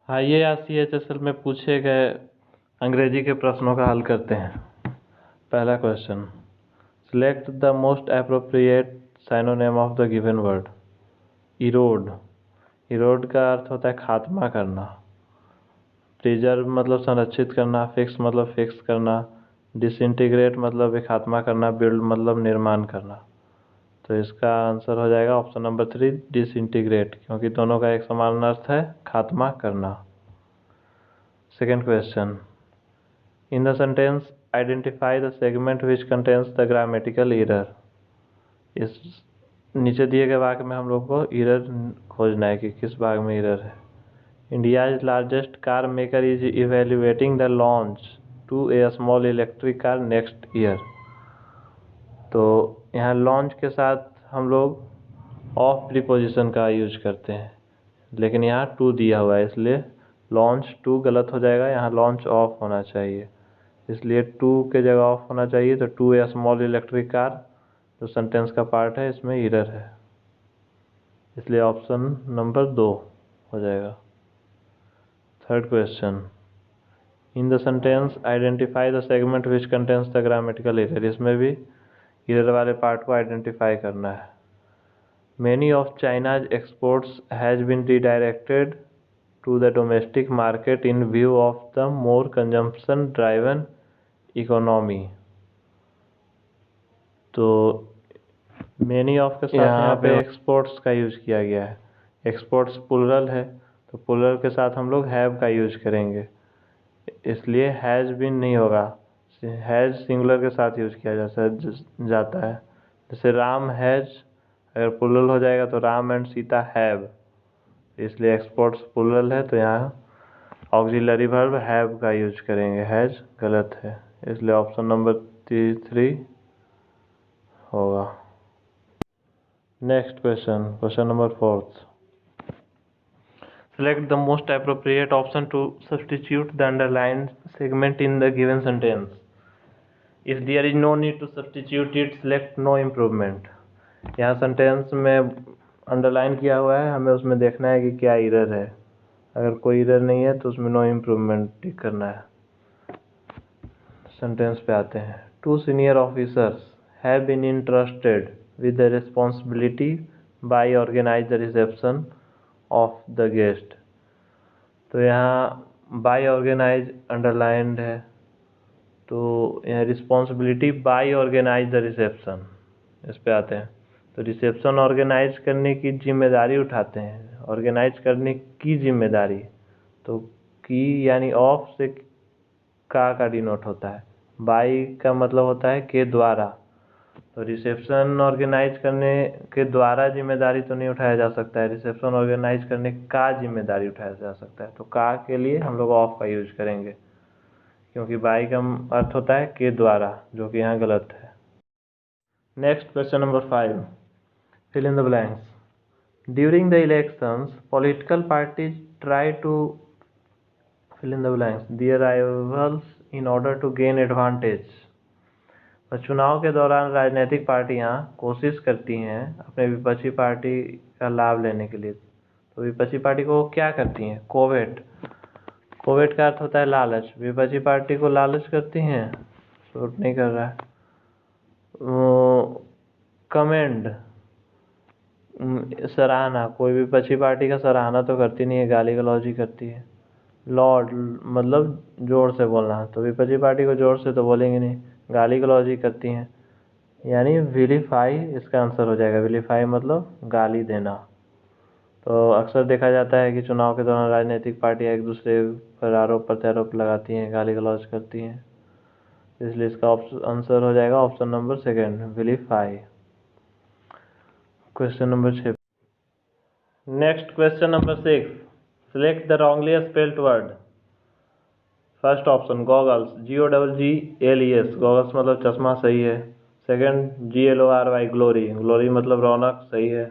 हाँ, ये या CHSL में पूछे गए अंग्रेजी के प्रश्नों का हल करते हैं। पहला question, select the most appropriate synonym of the given word. Erode, erode का अर्थ होता है खात्मा करना। प्रिजर्व मतलब संरक्षित करना, फिक्स मतलब फिक्स करना, डिसइंटीग्रेट मतलब विखात्मा करना, बिल्ड मतलब निर्माण करना। तो इसका आंसर हो जाएगा ऑप्शन नंबर 3 डिसइंटीग्रेट, क्योंकि दोनों का एक समान अर्थ है खात्मा करना। Second question, in the sentence identify the segment which contains the grammatical error. इस नीचे दिए गए वाक्य में हम लोग को एरर खोजना है कि किस भाग में एरर है। India's largest car maker is evaluating the launch to a small electric car next year। तो यहाँ लॉन्च के साथ हम लोग ऑफ प्रीपोजिशन का यूज करते हैं, लेकिन यहाँ टू दिया हुआ है इसलिए लॉन्च टू गलत हो जाएगा। यहाँ लॉन्च ऑफ होना चाहिए, इसलिए टू के जगह ऑफ होना चाहिए। तो to a small electric car जो सेंटेंस का पार्ट है इसमें एरर है, इसलिए ऑप्शन नंबर 2 हो जाएगा। Third question, in the sentence identify the segment which contains the grammatical error. इसमें भी एरर वाले पार्ट को आइडेंटिफाई करना है। Many of China's exports has been redirected to the domestic market in view of the more consumption driven economy. तो many of के साथ यहाँ पे एक्सपोर्ट्स का यूज किया गया है। एक्सपोर्ट्स प्लुरल है, तो प्लुरल के साथ हम लोग हैव का यूज करेंगे, इसलिए हैज़ बीन नहीं होगा। हैज़ सिंगुलर के साथ यूज किया जाता है। जैसे राम हैज़ अगर प्लुरल हो जाएगा तो राम एंड सीता हैव, इसलिए एक्सपोर्ट्स प्लुरल है तो यहाँ ऑक्सिलरी वर्ब हैव का यूज करेंगे, हैज़ गलत है, इसलिए ऑप्शन नंबर 3 होगा। Next question, question number 4, select the most appropriate option to substitute the underlined segment in the given sentence. If there is no need to substitute it, select no improvement। यहाँ sentence में underline किया हुआ है, हमें उसमें देखना है कि क्या एरर है। अगर कोई एरर नहीं है तो उसमें नो इम्प्रूवमेंट टिक करना है। सेंटेंस पे आते हैं। 2 senior officers have been entrusted with the responsibility by organize the reception of the guest. तो यहाँ बाय ऑर्गेनाइज अंडरलाइंड है, तो यहाँ responsibility by organize the reception, इस पे आते हैं। तो रिसेप्शन ऑर्गेनाइज करने की जिम्मेदारी उठाते हैं, ऑर्गेनाइज करने की जिम्मेदारी। तो की यानी ऑफ से का डिनोट होता है, बाय का मतलब होता है के द्वारा। तो रिसेप्शन ऑर्गेनाइज करने के द्वारा जिम्मेदारी तो नहीं उठाया जा सकता है, रिसेप्शन ऑर्गेनाइज करने का जिम्मेदारी उठाया जा सकता है। तो का के लिए हम लोग ऑफ का यूज करेंगे, क्योंकि बाई का अर्थ होता है के द्वारा, जो कि यहाँ गलत है। Next question number 5, fill in the blanks. During the elections political parties try to fill in the blanks their rivals in order to gain advantage. चुनाव के दौरान राजनीतिक पार्टियां कोशिश करती हैं अपने विपक्षी पार्टी का लाभ लेने के लिए। तो विपक्षी पार्टी को क्या करती हैं? कोवेट, कोवेट का अर्थ होता है लालच। विपक्षी पार्टी को लालच करती हैं, सूट नहीं कर रहा है। कमेंड, सराहना, कोई विपक्षी पार्टी का सराहना तो करती नहीं है, गाली गलौज ही करती है। लॉर्ड मतलब जोर से बोलना, तो विपक्षी पार्टी को जोर से तो बोलेंगे नहीं, गाली गलौज ही करती हैं। यानी विलीफाई इसका आंसर हो जाएगा। विलीफाई मतलब गाली देना। तो अक्सर देखा जाता है कि चुनाव के दौरान राजनीतिक पार्टियां एक दूसरे पर आरोप प्रत्यारोप लगाती हैं, गाली गलौज करती हैं, इसलिए इसका आंसर हो जाएगा option number 2 विलीफाई। Question number 6, next question number 6, select the wrongly spelled word. First option goggles, GOGGLES, goggles मतलब चश्मा, सही है। सेकंड GLORY, ग्लोरी, ग्लोरी मतलब रौनक, सही है।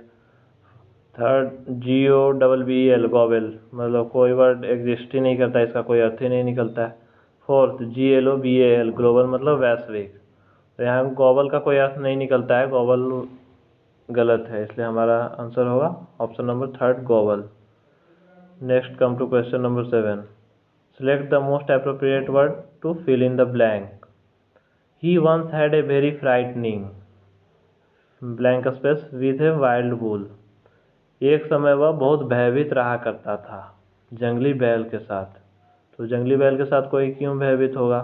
थर्ड GOBBEL, गॉबल, मतलब कोई वर्ड एग्जिस्ट ही नहीं करता, इसका कोई अर्थ ही नहीं निकलता है। फोर्थ GLOBAL, ग्लोबल मतलब वैश्विक। तो यहाँ गॉबल का कोई अर्थ नहीं निकलता है, गॉबल गलत है, इसलिए हमारा आंसर होगा option number 3 gobble. Next, come to question number 7. Select the most appropriate word to fill in the blank. He once had a very frightening blank space with a wild bull. एक समय वह बहुत भयभीत रहा करता था जंगली बैल के साथ। तो जंगली बैल के साथ कोई क्यों भयभीत होगा?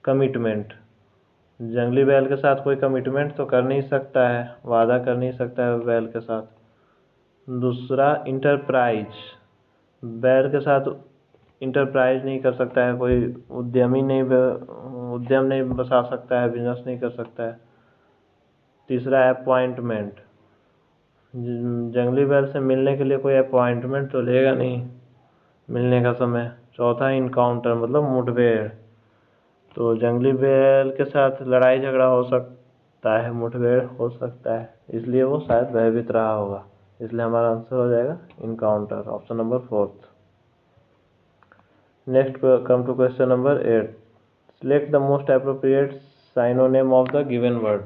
कमिटमेंट। जंगली बैल के साथ कोई कमिटमेंट तो कर नहीं सकता है, वादा कर नहीं सकता है बैल के साथ। दूसरा, इंटरप्राइज। बैल के साथ इंटरप्राइज नहीं कर सकता है, कोई उद्यम नहीं बसा सकता है, बिजनेस नहीं कर सकता है। तीसरा, अपॉइंटमेंट। जंगली बैल से मिलने के लिए कोई अपॉइंटमेंट तो लेगा नहीं मिलने का समय। चौथा, इनकाउंटर मतलब मुठभेड़। तो जंगली बैल के साथ लड़ाई झगड़ा हो सकता है, मुठभेड़ हो सकता है, इसलिए वो शायद भयभीत रहा होगा। इसलिए हमारा आंसर हो जाएगा encounter, option number 4। Next come to question number 8. Select the most appropriate synonym of the given word.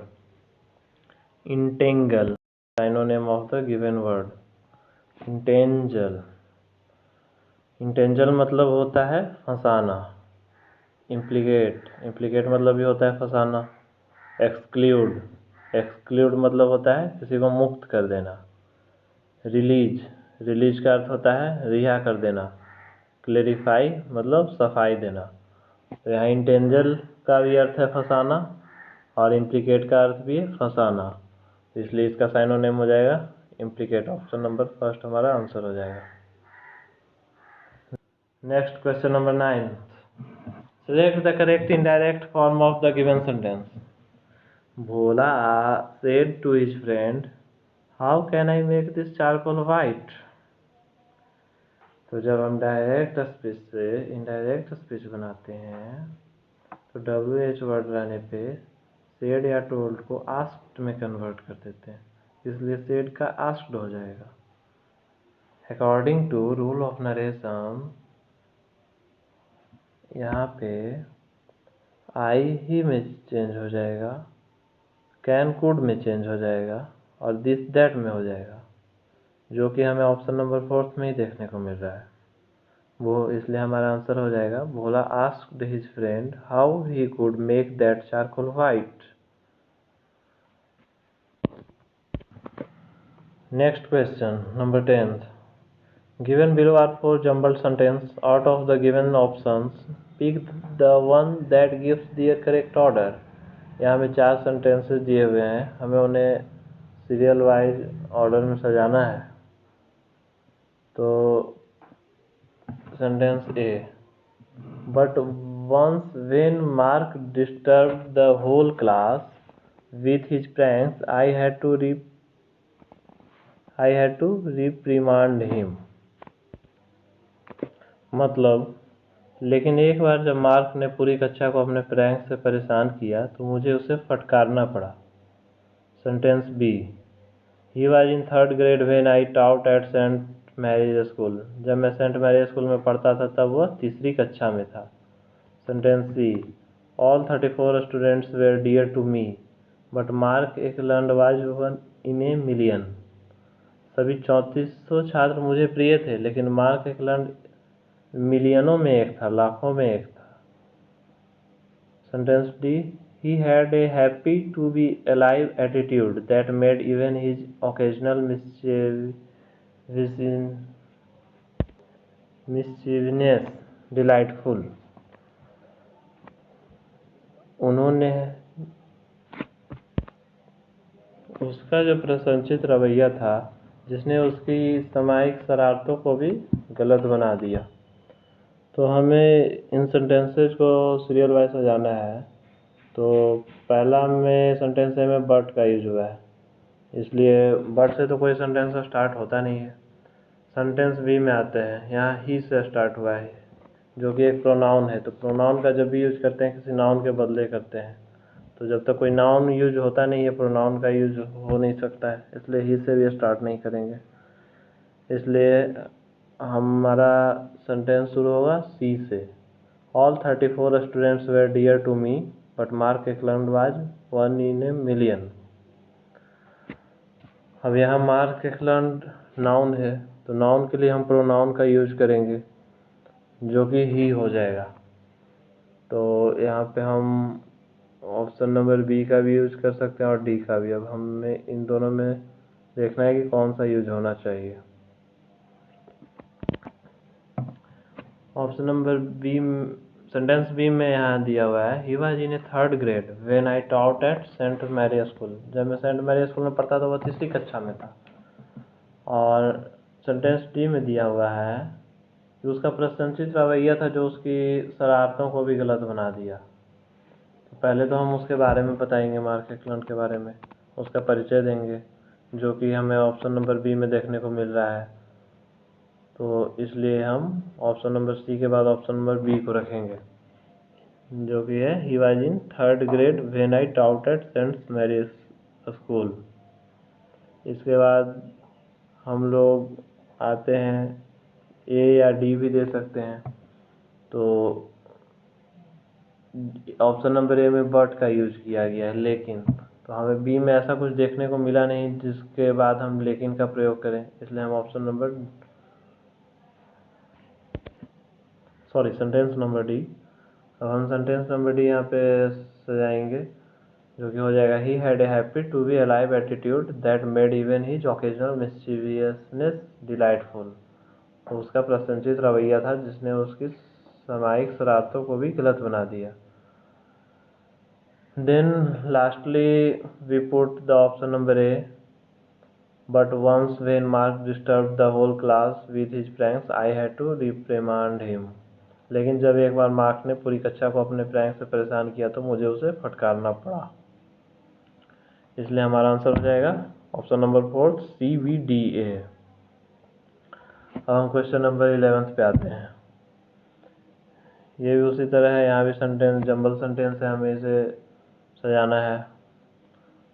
Entangle, synonym of the given word. Entangle. Entangle मतलब होता है फंसाना। Implicate मतलब भी होता है फंसाना। Exclude मतलब होता है किसी को मुक्त कर देना। Release का अर्थ होता है रिहा कर देना। Clarify मतलब सफाई देना। तो यहाँ इंटेंजल का भी अर्थ है फंसाना और इम्प्लीकेट का अर्थ भी है फंसाना, इसलिए इसका साइनोनिम हो जाएगा इम्प्लीकेट। ऑप्शन नंबर 1 हमारा आंसर हो जाएगा। Next question number 9. Select the correct indirect form of the given sentence. Bhola said to his friend, "How can I make this charcoal white?" तो जब हम डायरेक्ट स्पीच से indirect speech बनाते हैं तो WH वर्ड रहने पे सेड या टोल्ड को आस्क्ड में कन्वर्ट कर देते हैं, इसलिए सेड का आस्क्ड हो जाएगा। According to rule of narration यहाँ पे आई ही में चेंज हो जाएगा, कैन कुड में चेंज हो जाएगा और दिस दैट में हो जाएगा, जो कि हमें ऑप्शन नंबर 4 में ही देखने को मिल रहा है। वो इसलिए हमारा आंसर हो जाएगा Bhola asked his friend how he could make that charcoal white. Next question number 10. Given below are 4 jumbled sentences. Out of the given options, pick the one that gives their correct order. यहाँ में 4 sentences दिए हुए हैं, हमें उन्हें serial wise order में सजाना है। तो sentence A. But once when Mark disturbed the whole class with his pranks, I had to reprimand him. मतलब, लेकिन एक बार जब मार्क ने पूरी कक्षा को अपने प्रैंक से परेशान किया तो मुझे उसे फटकारना पड़ा। Sentence B. He was in 3rd grade when I taught at saint Mary's school. जब मैं सेंट मैरीज स्कूल में पढ़ता था तब वह 3री कक्षा में था। Sentence C. All 34 students were dear to me, but Mark Eklund was one in a million. सभी 3400 छात्र मुझे प्रिय थे, लेकिन मार्क एकलैंड मिलियनों में एक था, लाखों में एक था। Sentence D. He had a happy to be alive attitude that made even his occasional mischievousness delightful. उन्होंने उसका जो प्रसन्नचित रवैया था जिसने उसकी सामायिक शरारतों को भी गलत बना दिया। तो हमें इन सेंटेंसेस को सीरियल वाइज सजाना है। तो पहला में सेंटेंस में बट का यूज हुआ है, इसलिए बट से तो कोई सेंटेंस स्टार्ट होता नहीं है। सेंटेंस B में आते हैं, यहाँ ही से स्टार्ट हुआ है जो कि एक प्रोनाउन है। तो प्रोनाउन का जब भी यूज करते हैं किसी नाउन के बदले करते हैं, तो जब तक कोई नाउन यूज होता नहीं है प्रोनाउन का यूज हो नहीं सकता है, इसलिए ही से भी स्टार्ट नहीं करेंगे। इसलिए हमारा सेंटेंस शुरू होगा C से। All 34 students were dear to me, but Mark Eklund was one in a million. अब यहाँ मार्क एकलैंड नाउन है तो नाउन के लिए हम प्रोनाउन का यूज करेंगे जो कि ही हो जाएगा। तो यहाँ पे हम ऑप्शन नंबर बी का भी यूज कर सकते हैं और डी का भी। अब हमें इन दोनों में देखना है कि कौन सा यूज होना चाहिए। Option number B, sentence B में यहाँ दिया हुआ है he was in a 3rd grade when I taught at saint Mary school. जब मैं सेंट मैरी स्कूल में पढ़ता था वो 3री कक्षा में था। और सेंटेंस डी में दिया हुआ है कि उसका प्रशंसित रवैया था जो उसकी शरारतों को भी गलत बना दिया। तो पहले तो हम उसके बारे में बताएंगे, मार्क एक्लन के बारे में उसका परिचय देंगे, जो कि हमें ऑप्शन नंबर बी में देखने को मिल रहा है। तो इसलिए हम ऑप्शन नंबर सी के बाद ऑप्शन नंबर बी को रखेंगे, जो कि है he was in 3rd grade when I taught at saint Mary's school. इसके बाद हम लोग आते हैं, ए या डी भी दे सकते हैं। तो ऑप्शन नंबर ए में बट का यूज किया गया है, लेकिन। तो हमें बी में ऐसा कुछ देखने को मिला नहीं जिसके बाद हम लेकिन का प्रयोग करें, इसलिए हम option number sentence number D. अब हम सेंटेंस नंबर डी यहाँ पे सजाएंगे, जो कि हो जाएगा he had a happy to be alive attitude that made even his occasional mischievousness delightful. तो उसका प्रशंसित रवैया था जिसने उसकी सामायिक शरारतों को भी गलत बना दिया। Then lastly we put the option number A, but once when Mark disturbed the whole class with his pranks, I had to reprimand him. लेकिन जब एक बार मार्क ने पूरी कक्षा को अपने प्रैंक से परेशान किया तो मुझे उसे फटकारना पड़ा। इसलिए हमारा आंसर हो जाएगा ऑप्शन नंबर 4 CBDA। अब हम क्वेश्चन नंबर 11 पे आते हैं। ये भी उसी तरह है, यहाँ भी सेंटेंस जंबल सेंटेंस है, हमें इसे सजाना है।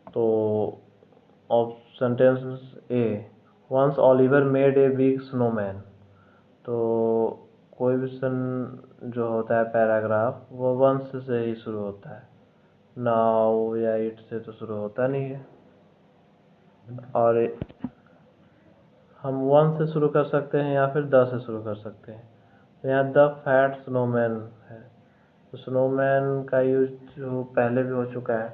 तो sentence A, once Oliver made a big snowman. तो कोई भी जो होता है पैराग्राफ वो वंस से ही शुरू होता है, नाउ या इट से तो शुरू होता नहीं है। और हम वन से शुरू कर सकते हैं या फिर द से शुरू कर सकते हैं। तो यहाँ द फैट स्नोमैन है, तो स्नोमैन का यूज जो पहले भी हो चुका है,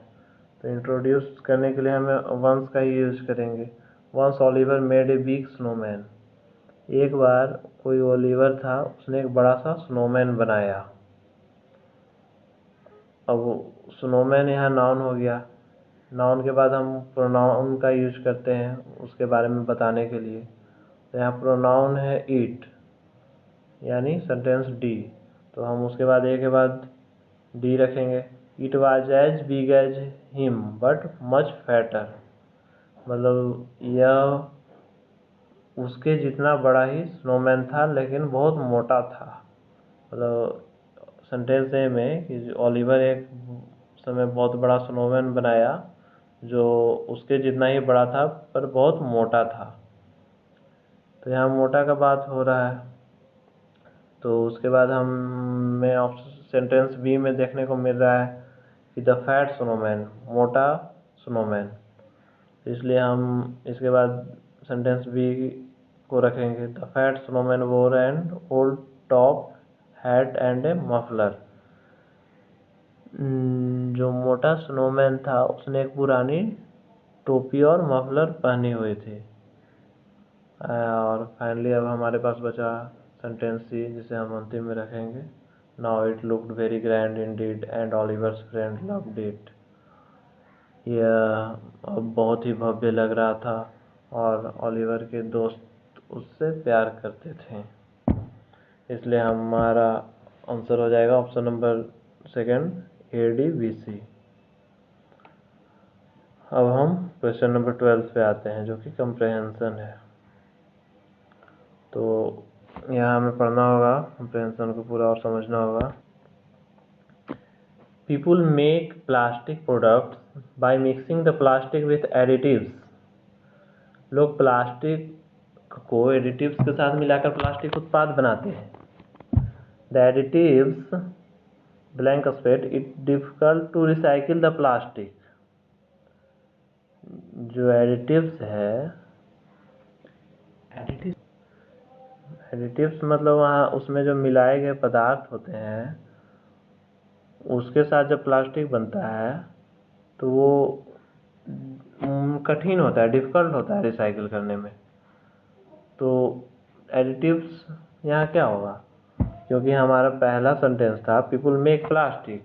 तो इंट्रोड्यूस करने के लिए हमें वंस का ही यूज करेंगे। Once Oliver made a big snowman. एक बार कोई ओलिवर था, उसने एक बड़ा सा स्नोमैन बनाया। अब स्नोमैन यहाँ नाउन हो गया। नाउन के बाद हम प्रोनाउन का यूज करते हैं उसके बारे में बताने के लिए। तो यहाँ प्रोनाउन है इट, यानी सेंटेंस डी। तो हम उसके बाद ए के बाद डी रखेंगे। It was as big as him but much fatter. मतलब यह उसके जितना बड़ा ही स्नोमैन था लेकिन बहुत मोटा था। मतलब सेंटेंस ए में कि ओलिवर एक समय बहुत बड़ा स्नोमैन बनाया जो उसके जितना ही बड़ा था पर बहुत मोटा था। तो यहाँ मोटा का बात हो रहा है। तो उसके बाद हमें सेंटेंस बी में देखने को मिल रहा है कि द फैट स्नोमैन, मोटा स्नोमैन। इसलिए हम इसके बाद सेंटेंस बी को रखेंगे। द फैट स्नोमैन वोर and old top hat and A muffler. जो मोटा स्नोमैन था उसने एक पुरानी टोपी और मफलर पहनी हुई थी। और फाइनली अब हमारे पास बचा सेंटेंस सी, जिसे हम अंतिम में रखेंगे। Now it looked very grand Indeed and ऑलिवर्स friend loved it. यह अब बहुत ही भव्य लग रहा था और ऑलिवर के दोस्त उससे प्यार करते थे। इसलिए हमारा आंसर हो जाएगा ऑप्शन नंबर सेकंड ADBC। अब हम क्वेश्चन नंबर 12 पे आते हैं, जो कि कंप्रहेंशन है। तो यहाँ हमें पढ़ना होगा कंप्रहेंशन को पूरा और समझना होगा। People make plastic products by mixing the plastic with additives। लोग प्लास्टिक को एडिटिव्स के साथ मिलाकर प्लास्टिक उत्पाद बनाते हैं। The additives blank spate it difficult to recycle the plastic। जो एडिटिव्स है, एडिटिव्स मतलब वहाँ उसमें जो मिलाए गए पदार्थ होते हैं उसके साथ जब प्लास्टिक बनता है तो वो कठिन होता है, डिफ़िकल्ट होता है रिसाइकिल करने में। तो एडिटिव्स यहाँ क्या होगा, क्योंकि हमारा पहला सेंटेंस था पीपल मेक प्लास्टिक,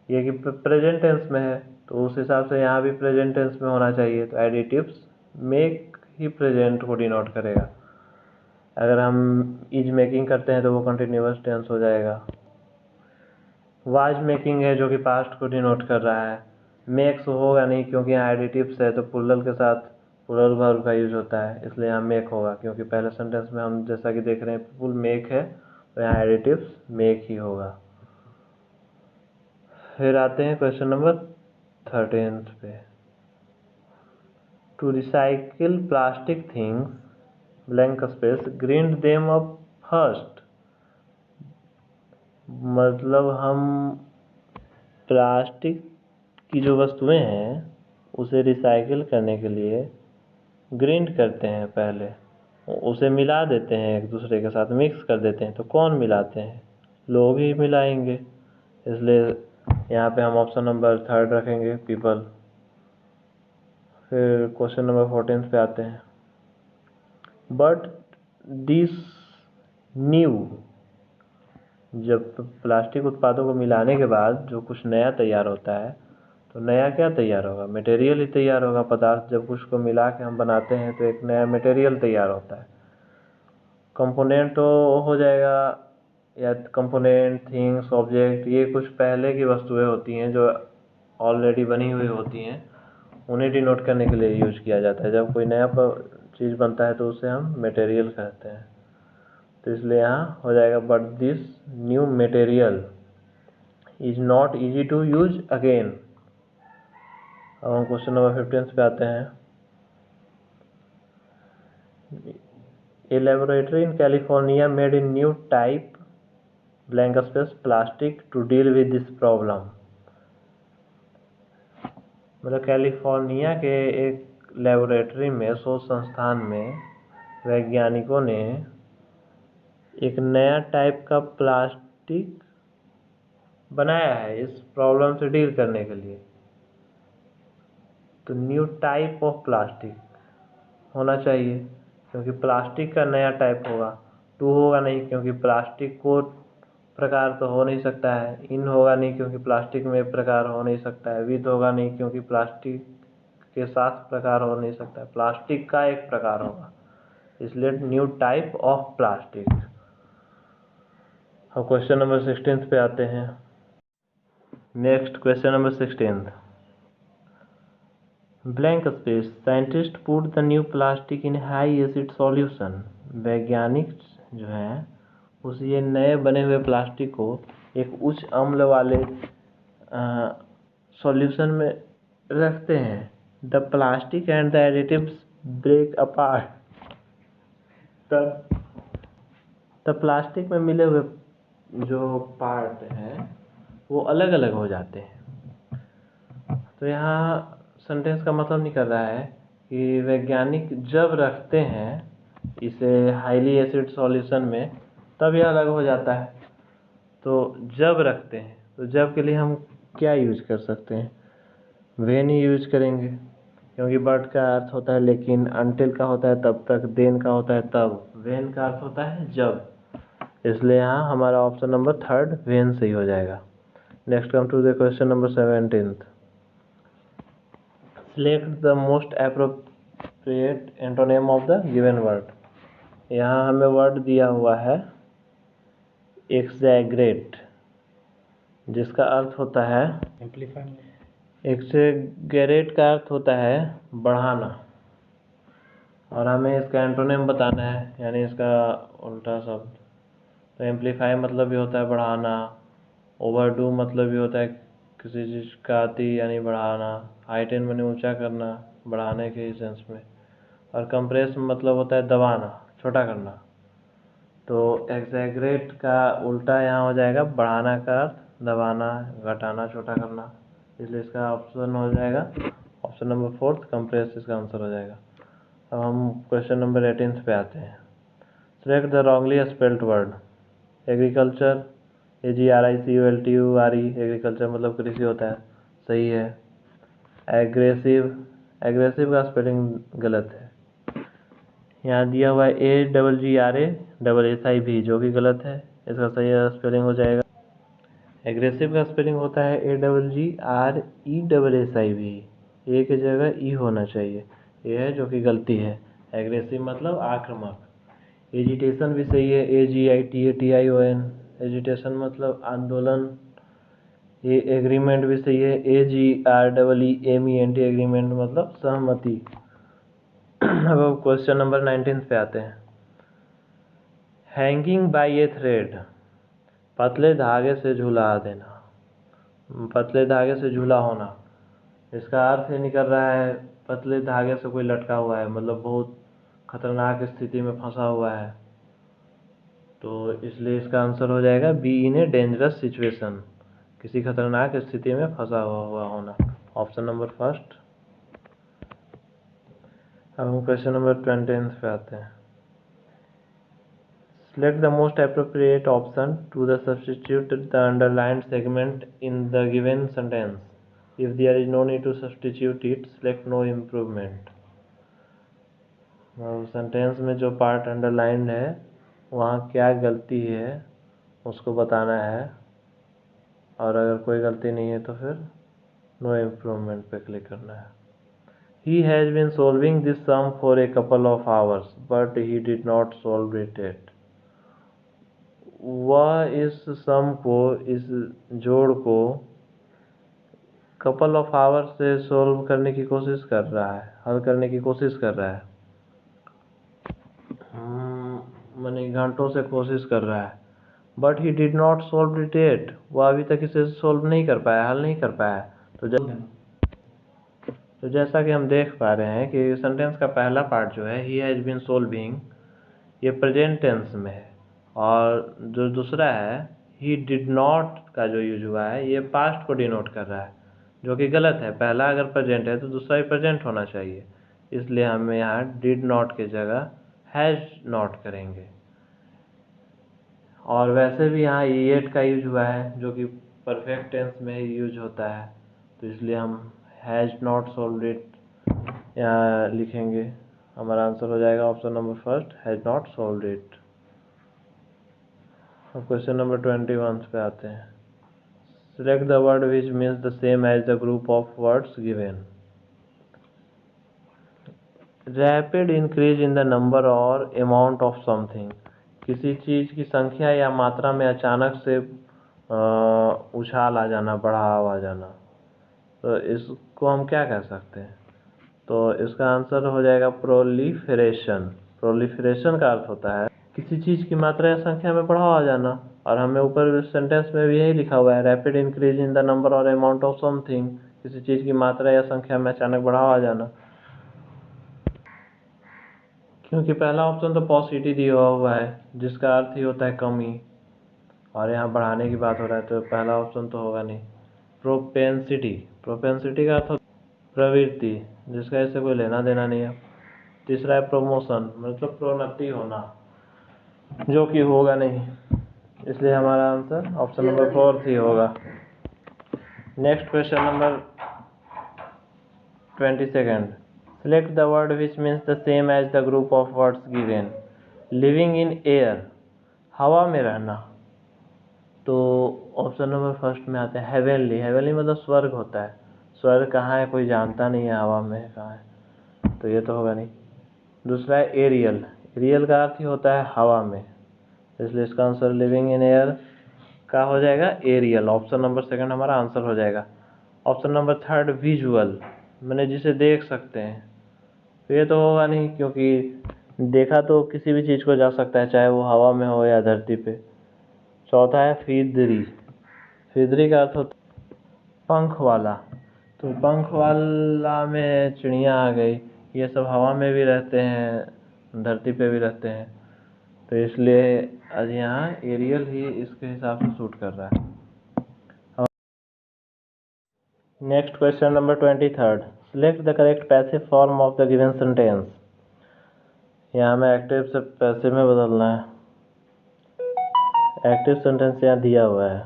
ये कि प्रेजेंट टेंस में है, तो उस हिसाब से यहाँ भी प्रेजेंट टेंस में होना चाहिए। तो एडिटिव्स मेक ही प्रेजेंट को डिनोट करेगा। अगर हम इज मेकिंग करते हैं तो वो कंटिन्यूअस टेंस हो जाएगा। वाज मेकिंग है जो कि पास्ट को डिनोट कर रहा है। मेक्स होगा नहीं क्योंकि यहाँ एडिटिव्स है, तो प्लूरल के साथ प्लूरल वर्ब का यूज होता है, इसलिए यहाँ मेक होगा। क्योंकि पहले सेंटेंस में हम जैसा कि देख रहे हैं पीपल मेक है, तो यहाँ एडिटिव्स मेक ही होगा। फिर आते हैं क्वेश्चन नंबर 13 पे। To recycle plastic things blank space grind them up first. मतलब हम प्लास्टिक की जो वस्तुएं हैं उसे रिसाइकिल करने के लिए ग्राइंड करते हैं, पहले उसे मिला देते हैं, एक दूसरे के साथ मिक्स कर देते हैं। तो कौन मिलाते हैं? लोग ही मिलाएंगे, इसलिए यहाँ पे हम ऑप्शन नंबर 3 रखेंगे, पीपल। फिर क्वेश्चन नंबर 14 पे आते हैं। बट दिस न्यू, जब प्लास्टिक उत्पादों को मिलाने के बाद जो कुछ नया तैयार होता है, तो नया क्या तैयार होगा? मटेरियल ही तैयार होगा। पदार्थ जब कुछ को मिला के हम बनाते हैं तो एक नया मटेरियल तैयार होता है। कंपोनेंट तो हो जाएगा, या कंपोनेंट, थिंग्स, ऑब्जेक्ट, ये कुछ पहले की वस्तुएं होती हैं जो ऑलरेडी बनी हुई होती हैं, उन्हें डिनोट करने के लिए यूज किया जाता है। जब कोई नया चीज़ बनता है तो उसे हम मटेरियल कहते हैं। तो इसलिए यहाँ हो जाएगा but this new material is not easy to use again. अब हम क्वेश्चन नंबर 15 पे आते हैं। A laboratory in California made a new type blank space plastic to deal with this problem। मतलब कैलिफोर्निया के एक लेबोरेटरी में, शोध संस्थान में, वैज्ञानिकों ने एक नया टाइप का प्लास्टिक बनाया है इस प्रॉब्लम से डील करने के लिए। तो न्यू टाइप ऑफ प्लास्टिक होना चाहिए क्योंकि प्लास्टिक का नया टाइप होगा। टू होगा नहीं क्योंकि प्लास्टिक को प्रकार तो हो नहीं सकता है। इन होगा नहीं क्योंकि प्लास्टिक में प्रकार हो नहीं सकता है। विद होगा नहीं क्योंकि प्लास्टिक के साथ प्रकार हो नहीं सकता है। प्लास्टिक का एक प्रकार होगा, इसलिए न्यू टाइप ऑफ प्लास्टिक। अब क्वेश्चन नंबर 16 पे आते हैं। Next question number 16, blank space scientist put the new plastic in high acid solution. वैज्ञानिक जो है उस ये नए बने हुए प्लास्टिक को एक उच्च अम्ल वाले सॉल्यूशन में रखते हैं। The plastic and the additives break apart. तब प्लास्टिक में मिले हुए जो पार्ट हैं वो अलग अलग हो जाते हैं। तो यहाँ सेंटेंस का मतलब नहीं कर रहा है कि वैज्ञानिक जब रखते हैं इसे हाईली एसिड सॉल्यूशन में तब यह अलग हो जाता है। तो जब रखते हैं, तो जब के लिए हम क्या यूज कर सकते हैं? वेन ही यूज करेंगे, क्योंकि बट का अर्थ होता है लेकिन, अनटिल का होता है तब तक, देन का होता है तब, वेन का अर्थ होता है जब। इसलिए यहाँ हमारा ऑप्शन नंबर 3 वेन सही हो जाएगा। Next come to the question number 17। Select the most appropriate antonym of the given word. यहाँ हमें वर्ड दिया हुआ है एक्सैगरेट, जिसका अर्थ होता है एक्सैगरेट का अर्थ होता है बढ़ाना, और हमें इसका एंटोनिम बताना है, यानी इसका उल्टा शब्द। तो एम्पलीफाई मतलब भी होता है बढ़ाना, ओवरडू मतलब भी होता है किसी चीज़ का अति यानी बढ़ाना, हाइटेन मैंने ऊंचा करना बढ़ाने के सेंस में, और कंप्रेस मतलब होता है दबाना, छोटा करना। तो एक्सैगरेट का उल्टा यहाँ हो जाएगा बढ़ाना का अर्थ दबाना, घटाना, छोटा करना। इसलिए इसका ऑप्शन हो जाएगा ऑप्शन नंबर 4 कंप्रेस, इसका आंसर हो जाएगा। अब हम क्वेश्चन नंबर 18 पे आते हैं। Select the wrongly spelled word. Agriculture, AGRICULTURE, agriculture मतलब कृषि होता है, सही है। एग्रेसिव, एग्रेसिव का स्पेलिंग गलत है। यहाँ दिया हुआ है AGGRASSIV जो कि गलत है, इसका सही स्पेलिंग हो जाएगा। एग्रेसिव का स्पेलिंग होता है AGGRESSIV, ए की जगह ई होना चाहिए, ये है जो कि गलती है। एग्रेसिव मतलब आक्रामक। एजिटेशन भी सही है, AGITATION, एजिटेशन मतलब आंदोलन। ये एग्रीमेंट भी सही है, AGREEMENT, एग्रीमेंट मतलब सहमति। अब क्वेश्चन नंबर 19 पे आते हैं। हैंगिंग बाय ए थ्रेड, पतले धागे से झूला देना, पतले धागे से झूला होना, इसका अर्थ ये निकल रहा है पतले धागे से कोई लटका हुआ है, मतलब बहुत खतरनाक स्थिति में फंसा हुआ है, तो इसलिए इसका आंसर हो जाएगा be in a dangerous situation, किसी खतरनाक स्थिति में फंसा हुआ होना, ऑप्शन नंबर फर्स्ट। अब हम क्वेश्चन नंबर 20 पे आते हैं। Select the most appropriate option to the substitute the underlined segment in the given sentence. If there is no need to substitute it, select no improvement. Sentence में जो part underlined है वहाँ क्या गलती है उसको बताना है, और अगर कोई गलती नहीं है तो फिर नो इम्प्रूवमेंट पे क्लिक करना है। He has been solving this sum for a couple of hours, but he did not solve it yet. वह इस सम को, इस जोड़ को कपल ऑफ आवर्स से सोल्व करने की कोशिश कर रहा है, हल करने की कोशिश कर रहा है, माने घंटों से कोशिश कर रहा है। But he did not solve it yet, वह अभी तक इसे सोल्व नहीं कर पाया, हल नहीं कर पाया। तो जैसा कि हम देख पा रहे हैं कि सेंटेंस का पहला पार्ट जो है ही हैज़ बीन सोल्विंग, ये प्रेजेंट टेंस में है, और जो दूसरा है ही डिड नॉट का जो यूज हुआ है ये पास्ट को डिनोट कर रहा है, जो कि गलत है। पहला अगर प्रेजेंट है तो दूसरा भी प्रेजेंट होना चाहिए, इसलिए हम यहाँ डिड नॉट की जगह हैज नॉट करेंगे। और वैसे भी यहाँ येट का यूज हुआ है जो कि परफेक्ट टेंस में ही यूज होता है, तो इसलिए हम हैज नॉट सोल्व्ड इट यहाँ लिखेंगे। हमारा आंसर हो जाएगा option number first, has not solved it. अब क्वेश्चन नंबर 21 पे आते हैं। Select the word which means the same as the group of words given. Rapid increase in the number or amount of something. किसी चीज की संख्या या मात्रा में अचानक से उछाल आ जाना, बढ़ाव आ जाना, तो इसको हम क्या कह सकते हैं? तो इसका आंसर हो जाएगा प्रोलिफरेशन। प्रोलिफरेशन का अर्थ होता है किसी चीज की मात्रा या संख्या में बढ़ाव आ जाना, और हमें ऊपर सेंटेंस में भी यही लिखा हुआ है, rapid increase in the number और अमाउंट ऑफ समथिंग, किसी चीज की मात्रा या संख्या में अचानक बढ़ाव आ जाना। क्योंकि पहला ऑप्शन तो पॉसिटिव दिया हुआ है जिसका अर्थ ही होता है कमी, और यहाँ बढ़ाने की बात हो रहा है तो पहला ऑप्शन तो होगा नहीं। प्रोपेंसिटी, प्रोपेंसिटी का अर्थ प्रवृत्ति, जिसका इससे कोई लेना देना नहीं है। तीसरा है प्रमोशन, मतलब प्रोन्नति होना, जो कि होगा नहीं, इसलिए हमारा आंसर ऑप्शन नंबर 4 ही होगा। Next question number 22। Select the word which means the same as the group of words given. Living in air, हवा में रहना, तो ऑप्शन नंबर फर्स्ट में आता है हेवनली। हेवनली मतलब स्वर्ग होता है, स्वर्ग कहाँ है कोई जानता नहीं है, हवा में कहाँ है, तो ये तो होगा नहीं। दूसरा है एरियल, एरियल का अर्थ ही होता है हवा में, इसलिए इसका आंसर लिविंग इन एयर का हो जाएगा एरियल, ऑप्शन नंबर सेकंड हमारा आंसर हो जाएगा। ऑप्शन नंबर थर्ड विजुअल, मैंने जिसे देख सकते हैं, तो ये तो होगा नहीं क्योंकि देखा तो किसी भी चीज़ को जा सकता है, चाहे वो हवा में हो या धरती पे। चौथा है फीदरी, फीदरी का अर्थ होता है पंख वाला, तो पंख वाला में चिड़िया आ गई, ये सब हवा में भी रहते हैं धरती पे भी रहते हैं, तो इसलिए आज यहाँ एरियल ही इसके हिसाब से सूट कर रहा है। Next question number 23। Select the correct passive form of the given sentence. यहाँ हमें एक्टिव से पैसिव में बदलना है। एक्टिव सेंटेंस यहाँ दिया हुआ है,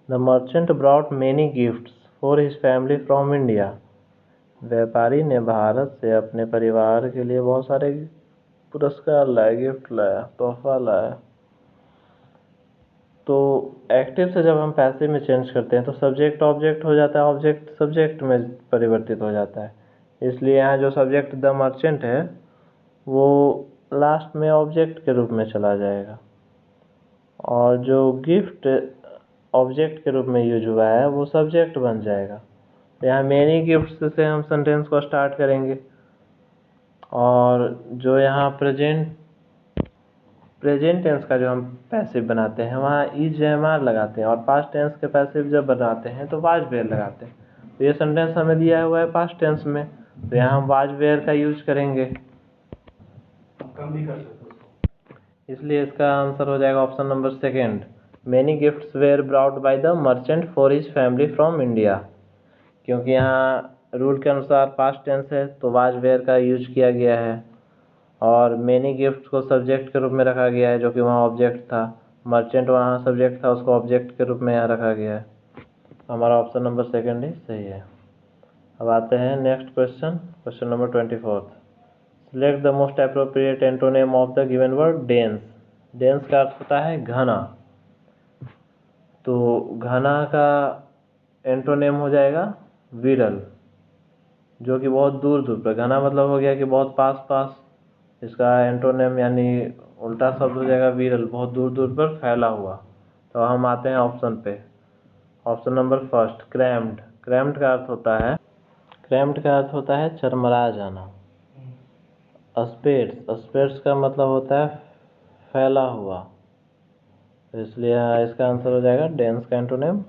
the merchant brought many gifts for his family from India. व्यापारी ने भारत से अपने परिवार के लिए बहुत सारे पुरस्कार लाए, गिफ्ट लाया, तोहफा लाया। तो एक्टिव से जब हम पैसिव में चेंज करते हैं तो सब्जेक्ट ऑब्जेक्ट हो जाता है, ऑब्जेक्ट सब्जेक्ट में परिवर्तित हो जाता है। इसलिए यहाँ जो सब्जेक्ट द मर्चेंट है वो लास्ट में ऑब्जेक्ट के रूप में चला जाएगा, और जो गिफ्ट ऑब्जेक्ट के रूप में यूज हुआ है वो सब्जेक्ट बन जाएगा। तो यहाँ मेनी गिफ्ट्स से हम सेंटेंस को स्टार्ट करेंगे, और जो यहाँ प्रेजेंट टेंस का जो हम पैसिव बनाते हैं वहाँ इज एम आर लगाते हैं, और पास्ट टेंस के पैसिव जब बनाते हैं तो वाज वेयर लगाते हैं। तो ये सेंटेंस हमें दिया हुआ है पास्ट टेंस में, तो यहाँ हम वाज वेयर का यूज करेंगे। कम भी कर सकते हो, इसलिए इसका आंसर हो जाएगा option number second, many gifts were brought by the merchant for his family from India. क्योंकि यहाँ रूल के अनुसार पास्ट टेंस है तो वाज वेयर का यूज किया गया है, और मेनी गिफ्ट को सब्जेक्ट के रूप में रखा गया है जो कि वहाँ ऑब्जेक्ट था। मर्चेंट वहाँ सब्जेक्ट था, उसको ऑब्जेक्ट के रूप में यहाँ रखा गया है। हमारा ऑप्शन नंबर सेकेंड ही सही है। अब आते हैं next question, question number 24। Select the most appropriate antonym of the given word dense. Dense का अर्थ होता है घना, तो घना का एंटोनिम हो जाएगा विरल, जो कि बहुत दूर दूर पर। घना मतलब हो गया कि बहुत पास पास, इसका एंटोनिम यानी उल्टा शब्द हो जाएगा विरल, बहुत दूर दूर पर फैला हुआ। तो हम आते हैं ऑप्शन पे, option number first crammed. Crammed का अर्थ होता है चरमरा जाना। स्पेर्स का मतलब होता है फैला हुआ, इसलिए इसका आंसर हो जाएगा डेंस का एंटोनिम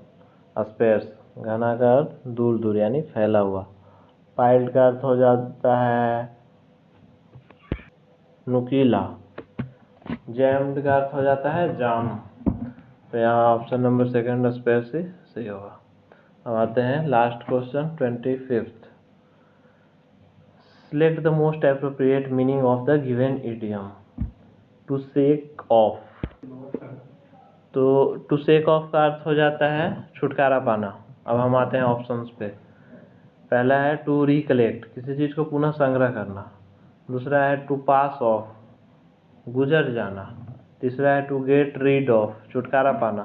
स्पेर्स। घना का अर्थ दूर दूर यानी फैला हुआ। पाइल्ड का अर्थ हो जाता है नुकीला। जैम्ड का अर्थ हो जाता है जाम। तो यहाँ ऑप्शन नंबर सेकंड स्पेस ही सही होगा। अब आते हैं last question 25th। Select the most appropriate meaning of the given idiom. To shake off. तो टू शेक ऑफ का अर्थ हो जाता है छुटकारा पाना। अब हम आते हैं ऑप्शंस पे। पहला है टू रिकलेक्ट, किसी चीज़ को पुनः संग्रह करना। दूसरा है टू पास ऑफ, गुजर जाना। तीसरा है टू गेट रीड ऑफ, छुटकारा पाना।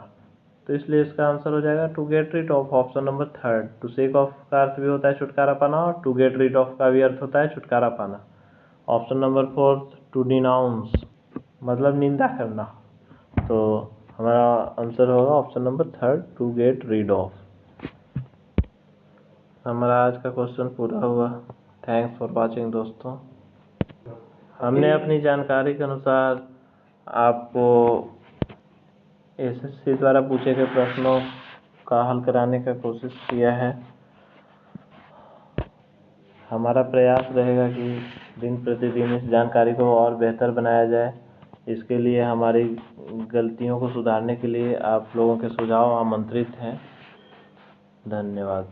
तो इसलिए इसका आंसर हो जाएगा to get rid of, option number third. To shake off का अर्थ भी होता है छुटकारा पाना, और टू गेट रीड ऑफ का भी अर्थ होता है छुटकारा पाना। Option number fourth to denounce, मतलब निंदा करना। तो हमारा आंसर होगा option number third to get rid of. हमारा आज का क्वेश्चन पूरा हुआ। थैंक्स फॉर वॉचिंग दोस्तों। हमने अपनी जानकारी के अनुसार आपको एसएससी द्वारा पूछे गए प्रश्नों का हल कराने का कोशिश किया है। हमारा प्रयास रहेगा कि दिन प्रतिदिन इस जानकारी को और बेहतर बनाया जाए। इसके लिए हमारी गलतियों को सुधारने के लिए आप लोगों के सुझाव आमंत्रित हैं। धन्यवाद।